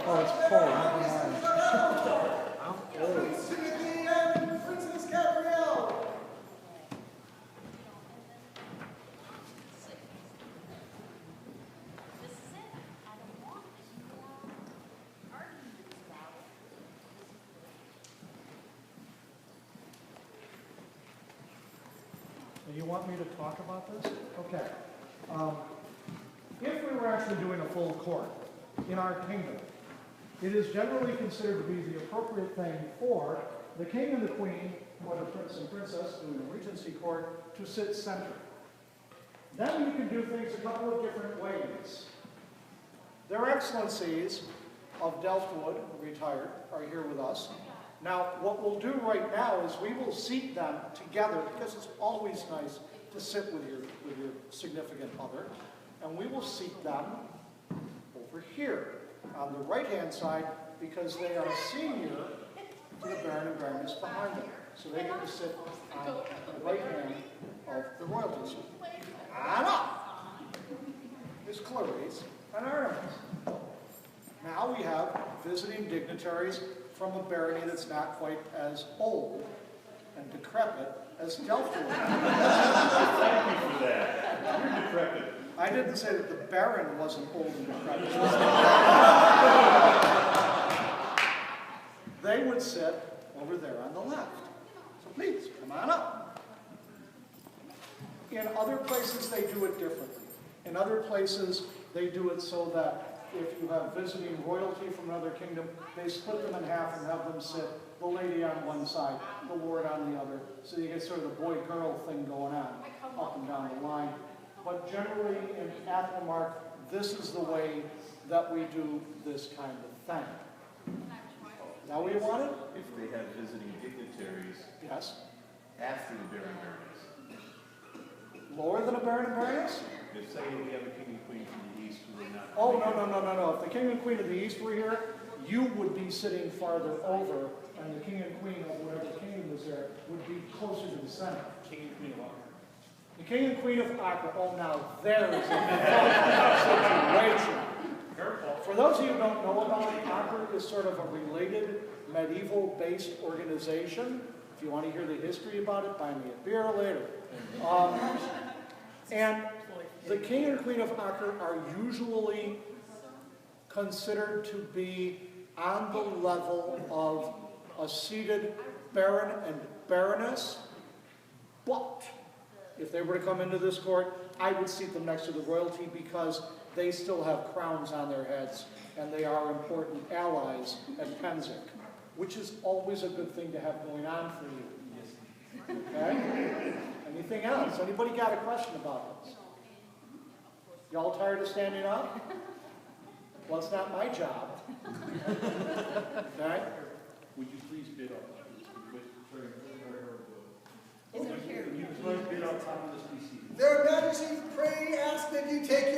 Oh, it's Paul, never mind. Prince Timothy and Princess Gabrielle. You want me to talk about this? Okay. If we were actually doing a full court in our kingdom, it is generally considered to be the appropriate thing for the king and the queen, or the prince and princess doing a regency court, to sit center. Then you can do things a couple of different ways. Their Excellencies of Delftwood, retired, are here with us. Now, what we'll do right now is we will seat them together, because it's always nice to sit with your significant other, and we will seat them over here on the right-hand side, because they are senior to the Baron and Baroness behind them. So they get to sit on the right hand of the royalty suite. And up! There's Clarice and Aramis. Now we have visiting dignitaries from a barony that's not quite as old and decrepit as Delftwood. Thank you for that. You're decrepit. I didn't say that the Baron wasn't old and decrepit. They would sit over there on the left. So please, come on up. In other places, they do it differently. In other places, they do it so that if you have visiting royalty from another kingdom, they split them in half and have them sit, the lady on one side, the lord on the other, so you get sort of the boy-girl thing going on up and down the line. But generally, in Aethelmearc, this is the way that we do this kind of thing. Is that what you wanted? If they have visiting dignitaries Yes. after the Baron and Baroness. Lower than a Baron and Baroness? If, say, we have a king and queen from the east who are not... Oh, no. If the king and queen of the east were here, you would be sitting farther over, and the king and queen of whatever kingdom was there would be closer to the center. King and queen of Acre. The king and queen of Acre, oh, now there is a situation. For those of you who don't know about it, Acre is sort of a related medieval-based organization. If you want to hear the history about it, buy me a beer later. And the king and queen of Acre are usually considered to be on the level of a seated baron and baroness, but if they were to come into this court, I would seat them next to the royalty because they still have crowns on their heads and they are important allies at Penzig, which is always a good thing to have going on for you. Okay? Anything else? Anybody got a question about this? Y'all tired of standing up? Well, it's not my job. Okay? Would you please bid on that? Their Majesties, pray ask that you take